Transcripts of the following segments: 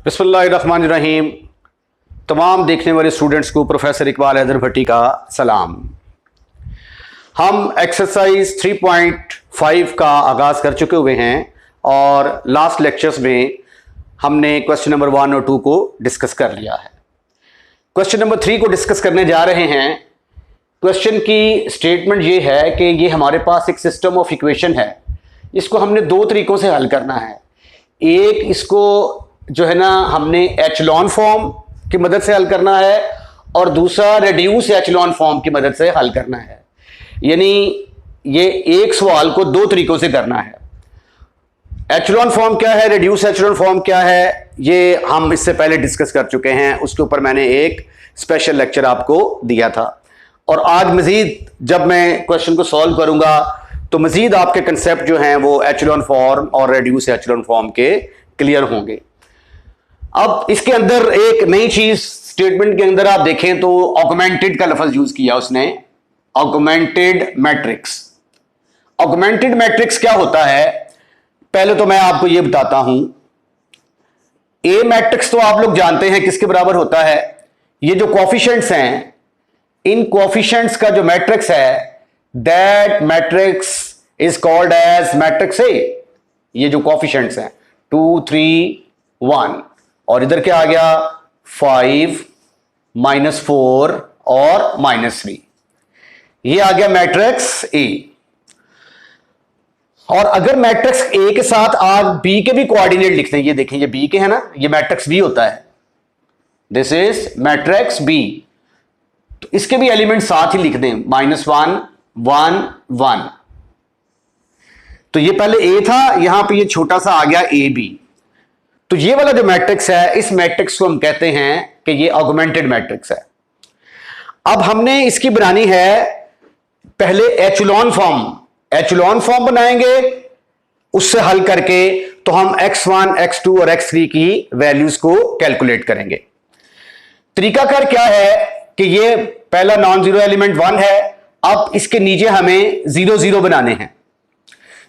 बिस्मिल्लाहिर्रहमानिर्रहीम। तमाम देखने वाले स्टूडेंट्स को प्रोफेसर इकबाल हैदर भट्टी का सलाम। हम एक्सरसाइज 3.5 का आगाज़ कर चुके हुए हैं और लास्ट लेक्चर्स में हमने क्वेश्चन नंबर 1 और 2 को डिस्कस कर लिया है। क्वेश्चन नंबर 3 को डिस्कस करने जा रहे हैं। क्वेश्चन की स्टेटमेंट ये है कि ये हमारे पास एक सिस्टम ऑफ इक्वेशन है, इसको हमने दो तरीक़ों से हल करना है। एक, इसको जो है ना हमने एचलॉन फॉर्म की मदद से हल करना है और दूसरा रेड्यूस एचलॉन फॉर्म की मदद से हल करना है। यानी ये एक सवाल को दो तरीक़ों से करना है। एचलॉन फॉर्म क्या है, रेड्यूस एचलॉन फॉर्म क्या है, ये हम इससे पहले डिस्कस कर चुके हैं। उसके ऊपर मैंने एक स्पेशल लेक्चर आपको दिया था और आज मज़ीद जब मैं क्वेश्चन को सॉल्व करूंगा तो मज़ीद आपके कंसेप्ट जो हैं वो एचलॉन फॉर्म और रेड्यूस एचलॉन फॉर्म के क्लियर होंगे। अब इसके अंदर एक नई चीज स्टेटमेंट के अंदर आप देखें तो ऑगमेंटेड का लफ्ज यूज किया उसने, ऑगमेंटेड मैट्रिक्स। ऑगमेंटेड मैट्रिक्स क्या होता है, पहले तो मैं आपको यह बताता हूं। ए मैट्रिक्स तो आप लोग जानते हैं किसके बराबर होता है। ये जो कोएफिशिएंट्स हैं, इन कोएफिशिएंट्स का जो मैट्रिक्स है, that matrix is called as matrix A. ये जो कोएफिशिएंट्स हैं 2 3 1 और इधर क्या आ गया 5 -4 और -3, ये आ गया मैट्रिक्स ए। और अगर मैट्रिक्स ए के साथ आप बी के भी कोऑर्डिनेट लिखते हैं, ये देखें ये बी के है ना, ये मैट्रिक्स बी होता है, दिस इज मैट्रिक्स बी, तो इसके भी एलिमेंट साथ ही लिख दें -1 1 1। तो ये पहले ए था, यहां पे ये छोटा सा आ गया ए बी। तो ये वाला जो मैट्रिक्स है, इस मैट्रिक्स को हम कहते हैं कि ये ऑगमेंटेड मैट्रिक्स है। अब हमने इसकी बनानी है पहले एचलॉन फॉर्म। एचलॉन फॉर्म बनाएंगे, उससे हल करके तो हम x1 x2 और x3 की वैल्यूज को कैलकुलेट करेंगे। तरीकाकार क्या है कि ये पहला नॉन जीरो एलिमेंट 1 है। अब इसके नीचे हमें 0 0 बनाने हैं।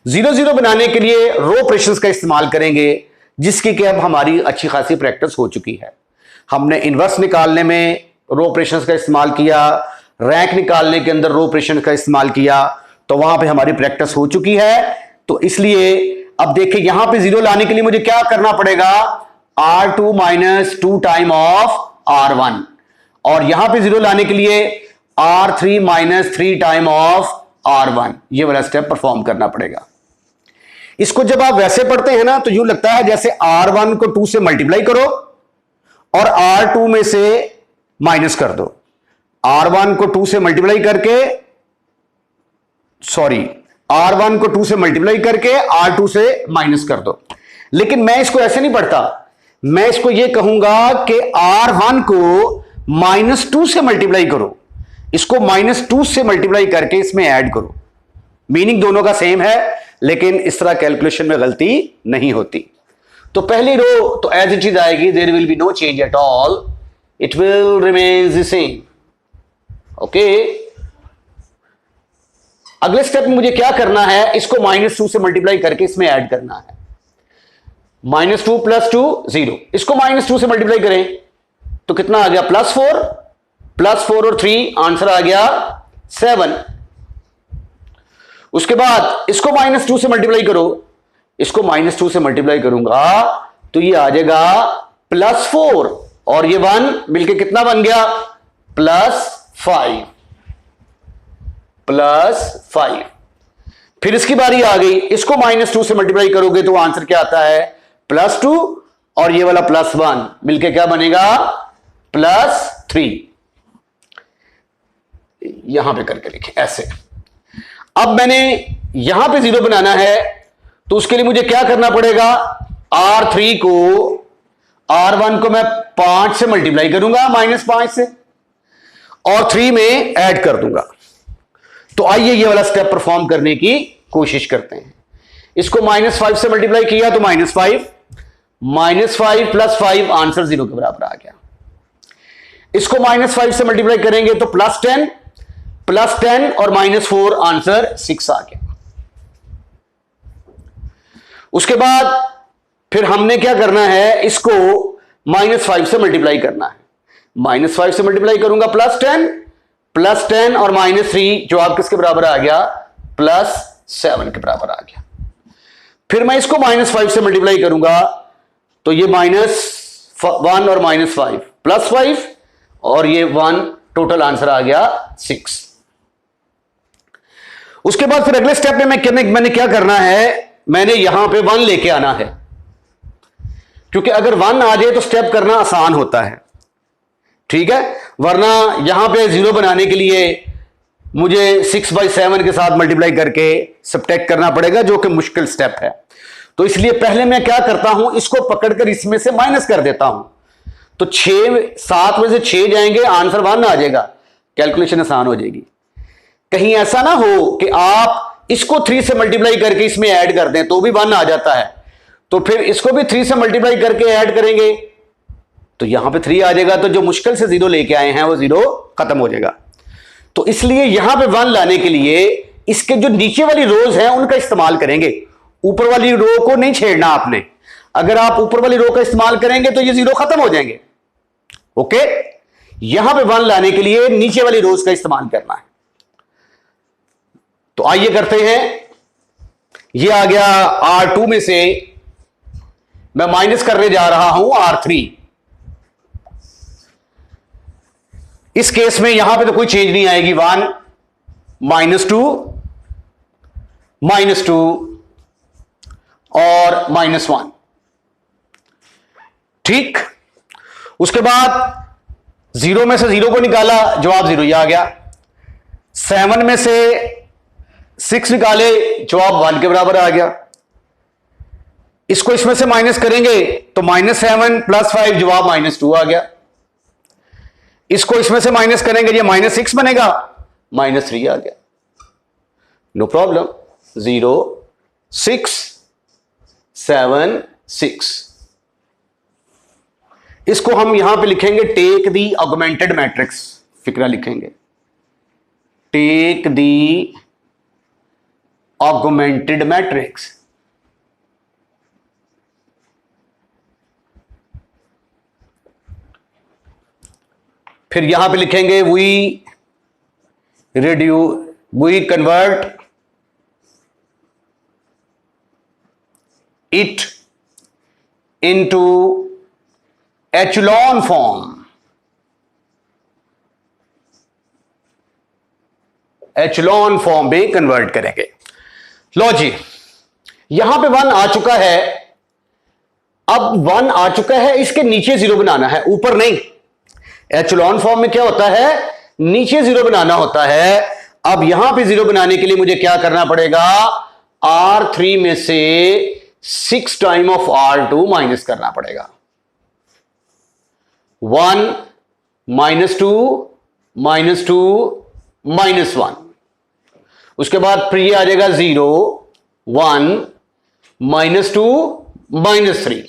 0 0 बनाने के लिए रो ऑपरेशंस का इस्तेमाल करेंगे, जिसकी कि अब हमारी अच्छी खासी प्रैक्टिस हो चुकी है। हमने इनवर्स निकालने में रो ऑपरेशंस का इस्तेमाल किया, रैंक निकालने के अंदर रो ऑपरेशन का इस्तेमाल किया, तो वहां पे हमारी प्रैक्टिस हो चुकी है। तो इसलिए अब देखिए यहां पे 0 लाने के लिए मुझे क्या करना पड़ेगा, R2 - 2 टाइम ऑफ R1, और यहां पे 0 लाने के लिए R3 - 3 टाइम ऑफ R1, ये वाला स्टेप परफॉर्म करना पड़ेगा। इसको जब आप वैसे पढ़ते हैं ना तो यूं लगता है जैसे R1 को 2 से मल्टीप्लाई करो और R2 में से माइनस कर दो। R1 को 2 से मल्टीप्लाई करके, R1 को 2 से मल्टीप्लाई करके R2 से माइनस कर दो। लेकिन मैं इसको ऐसे नहीं पढ़ता, मैं इसको यह कहूंगा कि R1 को -2 से मल्टीप्लाई करो, इसको -2 से मल्टीप्लाई करके इसमें ऐड करो। मीनिंग दोनों का सेम है, लेकिन इस तरह कैलकुलेशन में गलती नहीं होती। तो पहली रो तो एज इट इज आएगी, there will be no change at all, it will remain the same. Okay, अगले स्टेप में मुझे क्या करना है, इसको -2 से मल्टीप्लाई करके इसमें ऐड करना है। -2 + 2 0, इसको -2 से मल्टीप्लाई करें तो कितना आ गया +4, +4 और 3 आंसर आ गया 7। उसके बाद इसको -2 से मल्टीप्लाई करो, इसको -2 से मल्टीप्लाई करूंगा तो ये आ जाएगा +4 और ये 1 मिलके कितना बन गया +5। फिर इसकी बारी आ गई, इसको -2 से मल्टीप्लाई करोगे तो आंसर क्या आता है +2 और ये वाला +1 मिलके क्या बनेगा +3। यहां पे करके लिखे ऐसे। अब मैंने यहां पे 0 बनाना है तो उसके लिए मुझे क्या करना पड़ेगा, R3 को R1 को मैं 5 से मल्टीप्लाई करूंगा -5 से और 3 में ऐड कर दूंगा। तो आइए ये वाला स्टेप परफॉर्म करने की कोशिश करते हैं। इसको -5 से मल्टीप्लाई किया तो -5 + 5 आंसर 0 के बराबर आ गया। इसको -5 से मल्टीप्लाई करेंगे तो +10 और -4 आंसर 6 आ गया। उसके बाद फिर हमने क्या करना है, इसको -5 से मल्टीप्लाई करना है। -5 से मल्टीप्लाई करूंगा +10 और -3 जो आप किसके बराबर आ गया, +7 के बराबर आ गया। फिर मैं इसको -5 से मल्टीप्लाई करूंगा तो ये -1 और -5 +5 और ये 1, टोटल आंसर आ गया 6। उसके बाद फिर अगले स्टेप में मैंने क्या करना है, मैंने यहां पे 1 लेके आना है, क्योंकि अगर 1 आ जाए तो स्टेप करना आसान होता है, ठीक है। वरना यहां पे 0 बनाने के लिए मुझे 6/7 के साथ मल्टीप्लाई करके सब्ट्रैक्ट करना पड़ेगा, जो कि मुश्किल स्टेप है। तो इसलिए पहले मैं क्या करता हूं, इसको पकड़कर इसमें से माइनस कर देता हूं। तो 7 में से 6 जाएंगे, आंसर 1 आ जाएगा, कैलकुलेशन आसान हो जाएगी। कहीं ऐसा ना हो कि आप इसको 3 से मल्टीप्लाई करके इसमें ऐड कर दें तो भी 1 आ जाता है, तो फिर इसको भी 3 से मल्टीप्लाई करके ऐड करेंगे तो यहां पे 3 आ जाएगा, तो जो मुश्किल से 0 लेके आए हैं वो 0 खत्म हो जाएगा। तो इसलिए यहां पे 1 लाने के लिए इसके जो नीचे वाली रोज हैं उनका इस्तेमाल करेंगे, ऊपर वाली रो को नहीं छेड़ना आपने। अगर आप ऊपर वाली रो का इस्तेमाल करेंगे तो ये 0 खत्म हो जाएंगे। ओके, यहां पे 1 लाने के लिए नीचे वाली रोज का इस्तेमाल करना है। तो आइए करते हैं। ये आ गया R2 में से मैं माइनस करने जा रहा हूं R3। इस केस में यहां पे तो कोई चेंज नहीं आएगी, 1 -2 -2 और -1, ठीक। उसके बाद 0 में से 0 को निकाला, जवाब 0 ही आ गया। 7 में से 6 निकाले, जवाब 1 के बराबर आ गया। इसको इसमें से माइनस करेंगे तो -7 + 5 जवाब -2 आ गया। इसको इसमें से माइनस करेंगे, ये -6 बनेगा, -3 आ गया। No problem. 0 6 7 6। इसको हम यहां पे लिखेंगे टेक दी ऑगमेंटेड मैट्रिक्स, फिक्रा लिखेंगे टेक दी ऑगमेंटेड मैट्रिक्स। फिर यहां पे लिखेंगे we convert it into echelon form. Echelon form में कन्वर्ट करेंगे। लो जी, यहां पे 1 आ चुका है। अब 1 आ चुका है, इसके नीचे 0 बनाना है, ऊपर नहीं। एचलॉन फॉर्म में क्या होता है, नीचे 0 बनाना होता है। अब यहां पे 0 बनाने के लिए मुझे क्या करना पड़ेगा, R3 में से 6 टाइम ऑफ R2 माइनस करना पड़ेगा। 1 -2 -2 -1। उसके बाद फिर ये आ जाएगा 0 1 -2 -3।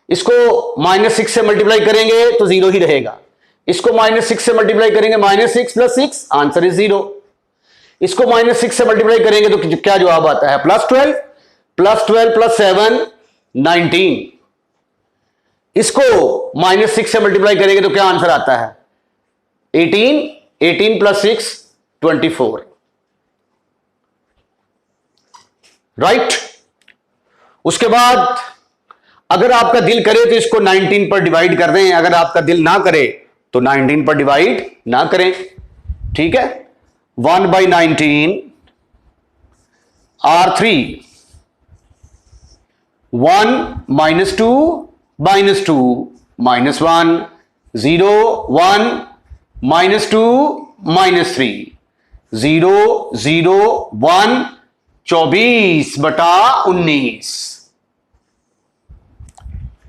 इसको -6 से मल्टीप्लाई करेंगे तो 0 ही रहेगा। इसको -6 से मल्टीप्लाई करेंगे, -6 + 6, आंसर इज 0। इसको -6 से मल्टीप्लाई करेंगे तो क्या जवाब आता है, +12 + 7 19। इसको -6 से मल्टीप्लाई करेंगे तो क्या आंसर आता है, 18 + 6 24, राइट। उसके बाद अगर आपका दिल करे तो इसको 19 पर डिवाइड कर दें, अगर आपका दिल ना करे तो 19 पर डिवाइड ना करें, ठीक है। 1/19 R3 1 -2 -2 -1 0 1 -2 -3 0 0 1 24/19।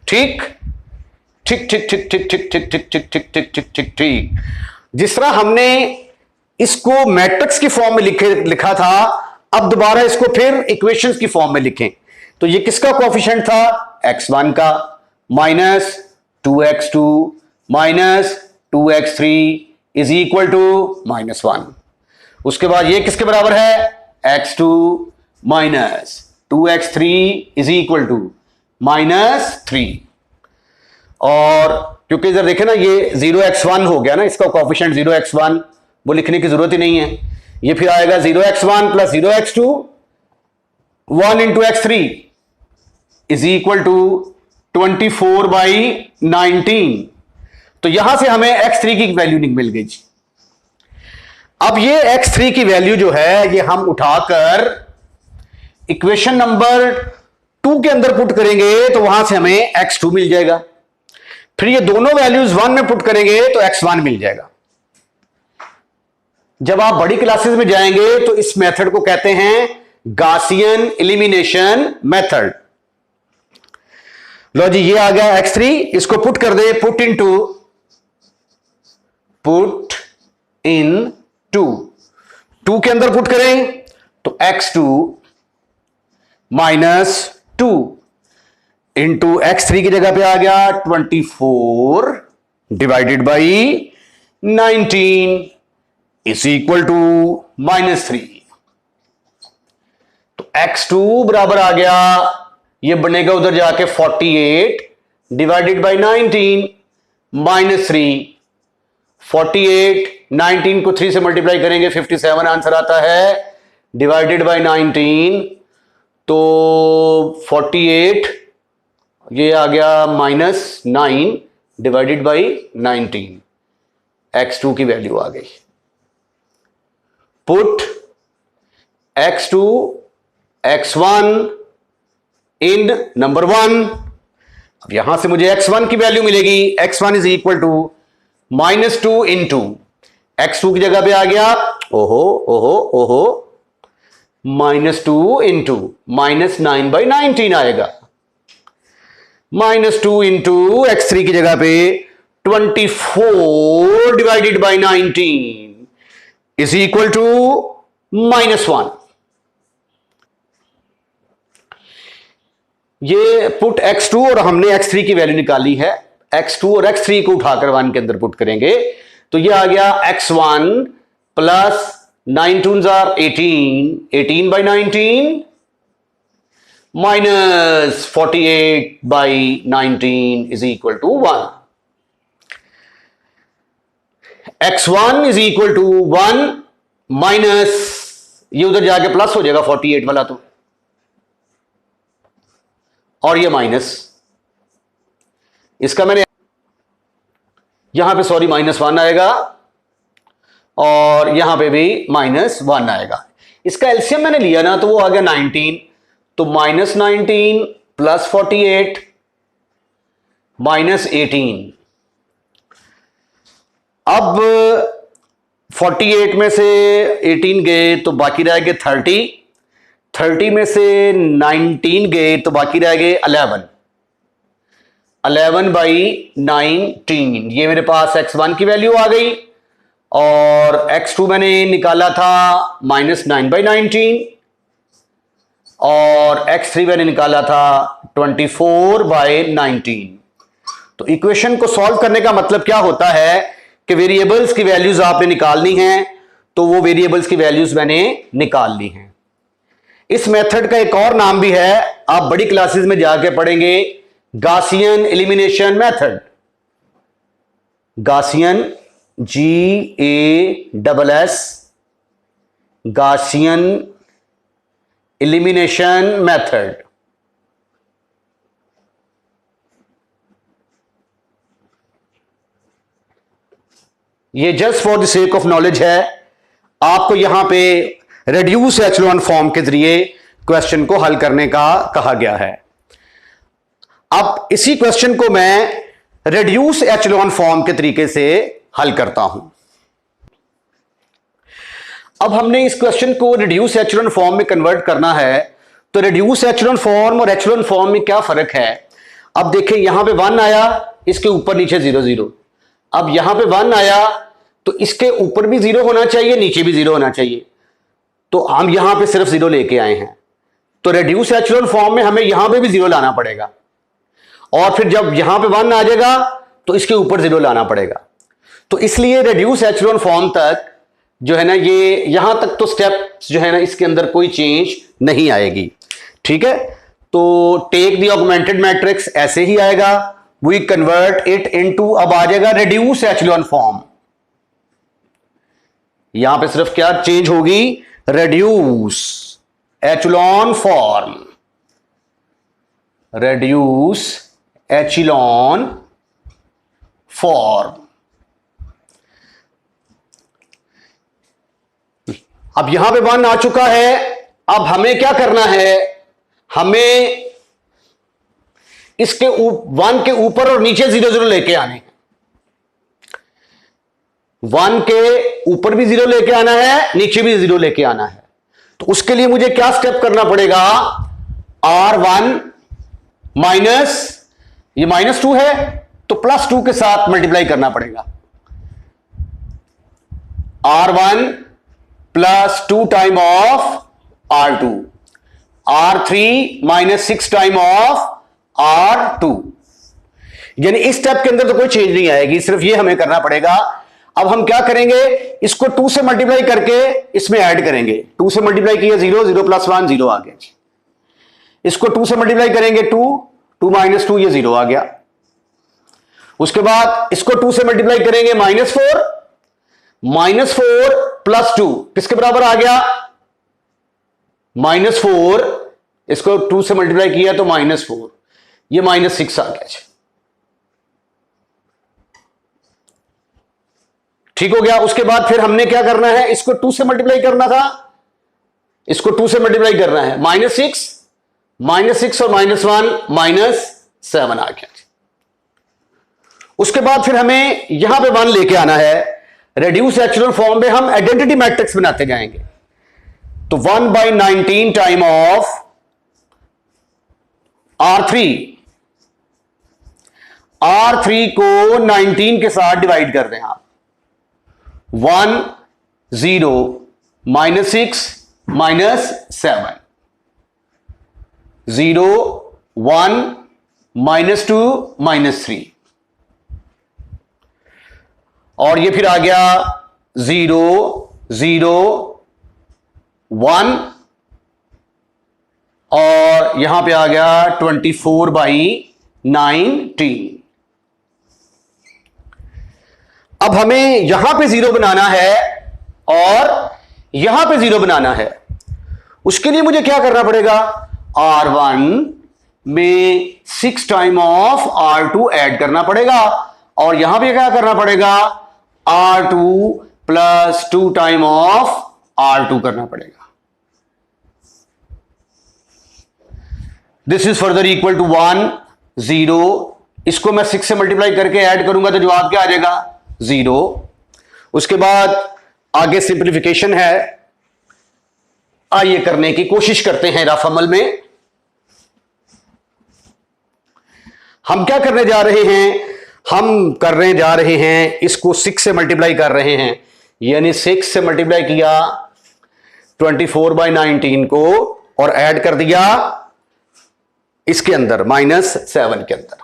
ठीक ठीक ठीक ठीक ठीक ठीक ठीक ठीक ठीक ठीक ठीक ठीक ठीक ठीक। जिस तरह हमने इसको मैट्रिक्स की फॉर्म में लिखा था, अब दोबारा इसको फिर इक्वेशंस की फॉर्म में लिखें। तो ये किसका कोएफिशिएंट था, x1 का, -2x2 -2x3 = -1। उसके बाद ये किसके बराबर है, x2 -2x3 = -3। और क्योंकि इधर देखे ना ये 0x1 हो गया ना, इसका कोएफिशिएंट 0x1 वो लिखने की जरूरत ही नहीं है। ये फिर आएगा 0x1 plus 0x2 1 into x3 is equal to 24/19। तो यहां से हमें x3 की वैल्यू मिल गई जी। अब ये x3 की वैल्यू जो है ये हम उठाकर इक्वेशन नंबर 2 के अंदर पुट करेंगे तो वहां से हमें x2 मिल जाएगा। फिर ये दोनों वैल्यूज 1 में पुट करेंगे तो x1 मिल जाएगा। जब आप बड़ी क्लासेस में जाएंगे तो इस मेथड को कहते हैं गॉसियन एलिमिनेशन मेथड। लो जी, ये आ गया x3, इसको पुट कर दे, पुट इन टू के अंदर पुट करें तो x2 माइनस 2 इंटू x3 की जगह पे आ गया 24 divided by 19 is equal to -3। तो x2 बराबर आ गया, ये बनेगा उधर जाके 48 डिवाइडेड बाई 19 -3। 48 19 को 3 से मल्टीप्लाई करेंगे 57 आंसर आता है, डिवाइडेड बाई 19 तो 48 ये आ गया -9 डिवाइडेड बाई 19, x2 की वैल्यू आ गई। पुट x2 x1 इन नंबर 1। अब यहां से मुझे x1 की वैल्यू मिलेगी, x1 is equal to -2 into x2 की जगह पे आ गया ओहो -2 इंटू -9/19 आएगा। -2 इंटू x3 की जगह पे 24 divided by 19 is equal to -1। ये पुट x2 और हमने x3 की वैल्यू निकाली है, x2 और x3 को उठाकर 1 के अंदर पुट करेंगे तो ये आ गया x1 plus 9 2s are 18/19 minus 48/19 is equal to 1। x1 is equal to 1 minus, ये उधर जाके प्लस हो जाएगा 48 वाला तो, और ये माइनस, इसका मैंने यहां पे सॉरी -1 आएगा और यहां पे भी -1 आएगा। इसका एलसीएम मैंने लिया ना तो वो आ गया 19, तो -19 प्लस 48 -18। अब 48 में से 18 गए तो बाकी रह गए 30 में से 19 गए तो बाकी रह गए 11/19। ये मेरे पास x1 की वैल्यू आ गई और x2 मैंने निकाला था -9/19 और x3 मैंने निकाला था 24/19। तो इक्वेशन को सॉल्व करने का मतलब क्या होता है कि वेरिएबल्स की वैल्यूज आपने निकालनी है, तो वो वेरिएबल्स की वैल्यूज मैंने निकाल ली हैं। इस मेथड का एक और नाम भी है, आप बड़ी क्लासेस में जाके पढ़ेंगे, Gaussian elimination method. Gaussian GASS Gaussian elimination method. ये just for the sake of knowledge है, आपको यहां पे रेड्यूस एचेलॉन फॉर्म के जरिए क्वेश्चन को हल करने का कहा गया है। अब इसी क्वेश्चन को मैं रेड्यूस एचेलॉन फॉर्म के तरीके से हल करता हूं। अब हमने इस क्वेश्चन को रेड्यूस एचेलॉन फॉर्म में कन्वर्ट करना है, तो रेड्यूस एचेलॉन फॉर्म और एचेलॉन फॉर्म में क्या फर्क है। अब देखें, यहां पे 1 आया, इसके ऊपर नीचे 0 0। अब यहां पे 1 आया तो इसके ऊपर भी 0 होना चाहिए, नीचे भी 0 होना चाहिए, तो हम यहां पे सिर्फ 0 लेके आए हैं। तो रेड्यूस एचेलॉन फॉर्म में हमें यहां पे भी 0 लाना पड़ेगा, और फिर जब यहां पे 1 आ जाएगा तो इसके ऊपर 0 लाना पड़ेगा। तो इसलिए रेड्यूस एचेलॉन फॉर्म तक जो है ना, ये यहां तक तो स्टेप्स जो है ना, इसके अंदर कोई चेंज नहीं आएगी। ठीक है, तो टेक द ऑगमेंटेड मैट्रिक्स ऐसे ही आएगा, वी कन्वर्ट इट इनटू, अब आ जाएगा रिड्यूस एचेलॉन फॉर्म। यहां पे सिर्फ क्या चेंज होगी, reduce echelon form, reduce echelon form. अब यहां पे 1 आ चुका है। अब हमें क्या करना है, हमें इसके 1 के ऊपर और नीचे 0 0 लेके आने हैं। 1 के ऊपर भी 0 लेके आना है, नीचे भी 0 लेके आना है। तो उसके लिए मुझे क्या स्टेप करना पड़ेगा, R1 माइनस, ये -2 है तो +2 के साथ मल्टीप्लाई करना पड़ेगा। R1 +2 time of R2, R3 -6 time of R2। यानी इस स्टेप के अंदर तो कोई चेंज नहीं आएगी, सिर्फ ये हमें करना पड़ेगा। अब हम क्या करेंगे, इसको 2 से मल्टीप्लाई करके इसमें ऐड करेंगे। 2 से मल्टीप्लाई किया 0, 0 + 1 0 आ गया। इसको 2 से मल्टीप्लाई करेंगे 2, 2 - 2 ये 0 आ गया। उसके बाद इसको 2 से मल्टीप्लाई करेंगे -4, -4 + 2 किसके बराबर आ गया, -4। इसको 2 से मल्टीप्लाई किया तो -4, ये -6 आ गया। ठीक हो गया। उसके बाद फिर हमने क्या करना है, इसको 2 से मल्टीप्लाई करना था, इसको 2 से मल्टीप्लाई करना है, -6 और -1 -7 आ गया। उसके बाद फिर हमें यहां पे 1 लेके आना है। रिड्यूस एचेलॉन फॉर्म में हम आइडेंटिटी मैट्रिक्स बनाते जाएंगे। तो 1/19 टाइम ऑफ R3, R3 को 19 के साथ डिवाइड कर दें आप। 1 0 -6 -7, 0 1 -2 -3, और ये फिर आ गया 0 0 1, और यहां पे आ गया 24/19। अब हमें यहां पे 0 बनाना है और यहां पे 0 बनाना है। उसके लिए मुझे क्या करना पड़ेगा, R1 में 6 टाइम ऑफ R2 ऐड करना पड़ेगा, और यहां पे क्या करना पड़ेगा, R2 + 2 टाइम ऑफ R2 करना पड़ेगा। This is further equal to 1 0, इसको मैं 6 से मल्टीप्लाई करके ऐड करूंगा तो जवाब क्या आ जाएगा, 0। उसके बाद आगे सिंप्लीफिकेशन है, आइए करने की कोशिश करते हैं रफ अमल में। हम क्या करने जा रहे हैं, हम करने जा रहे हैं इसको 6 से मल्टीप्लाई कर रहे हैं, यानी 6 से मल्टीप्लाई किया 24/19 को और ऐड कर दिया इसके अंदर -7 के अंदर।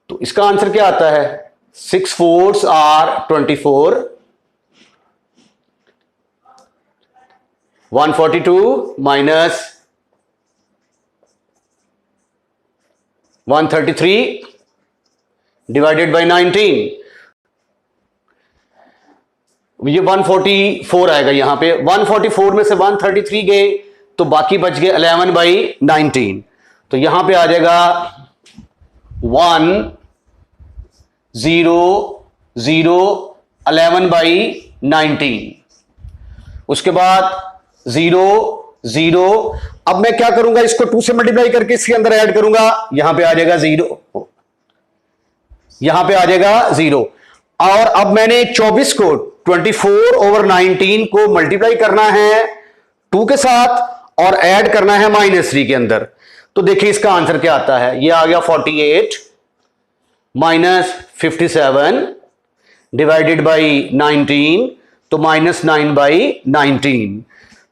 तो इसका आंसर क्या आता है, 6 4s are 24, 142 minus 133 divided by 19, ये 144 आएगा। यहां पे 144 में से 133 गए तो बाकी बच गए 11/19, तो यहां पे आ जाएगा 1 0 0 11/19। उसके बाद 0 0, अब मैं क्या करूंगा, इसको 2 से मल्टीप्लाई करके इसके अंदर ऐड करूंगा, यहां पे आ जाएगा 0, यहां पे आ जाएगा 0। और अब मैंने 24 को 24/19 को मल्टीप्लाई करना है 2 के साथ और ऐड करना है -3 के अंदर। तो देखिए इसका आंसर क्या आता है, ये आ गया 48 -57 डिवाइडेड बाई 19, तो -9/19।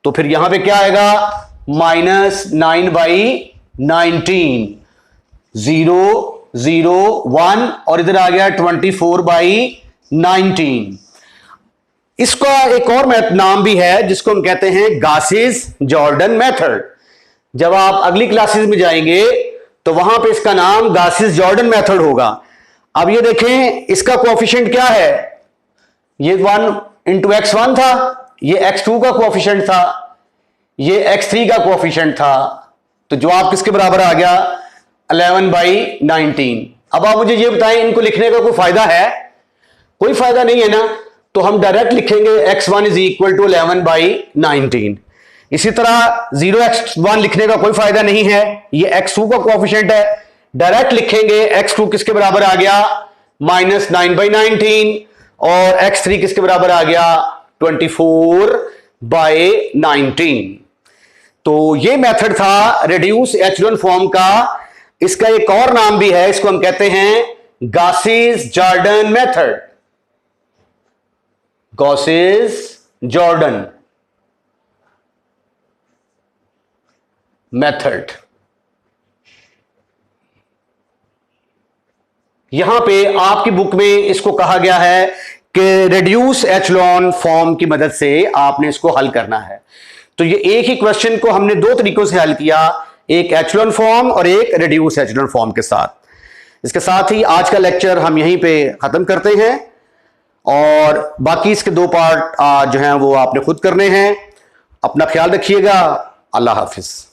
तो फिर यहां पे क्या आएगा, -9/19, 0 0 1, और इधर आ गया 24/19। इसका एक और नाम भी है जिसको हम कहते हैं गासेस जॉर्डन मेथड। जब आप अगली क्लासेस में जाएंगे तो वहां पे इसका नाम गासिस जॉर्डन मेथड होगा। अब ये देखें इसका कोएफिशिएंट क्या है, ये 1 इंटू x1 था, ये x2 का कोएफिशिएंट था, ये x3 का कोएफिशिएंट था। तो जवाब किसके बराबर आ गया, 11/19। अब आप मुझे ये बताएं इनको लिखने का कोई फायदा है, कोई फायदा नहीं है ना, तो हम डायरेक्ट लिखेंगे x1 इज इक्वल टू 11/19। इसी तरह 0x1 लिखने का कोई फायदा नहीं है, ये x2 का कोएफिशिएंट है, डायरेक्ट लिखेंगे x2 किसके बराबर आ गया, -9/19, और x3 किसके बराबर आ गया, 24/19। तो ये मेथड था रिड्यूस एचेलॉन फॉर्म का। इसका एक और नाम भी है, इसको हम कहते हैं गासिस जॉर्डन मेथड, गासिस जॉर्डन मेथड। यहां पे आपकी बुक में इसको कहा गया है कि रिड्यूस एचेलॉन फॉर्म की मदद से आपने इसको हल करना है। तो ये एक ही क्वेश्चन को हमने दो तरीकों से हल किया, एक एचेलॉन फॉर्म और एक रिड्यूस एचेलॉन फॉर्म के साथ। इसके साथ ही आज का लेक्चर हम यहीं पे खत्म करते हैं, और बाकी इसके 2 पार्ट जो हैं वो आपने खुद करने हैं। अपना ख्याल रखिएगा। अल्लाह हाफिज।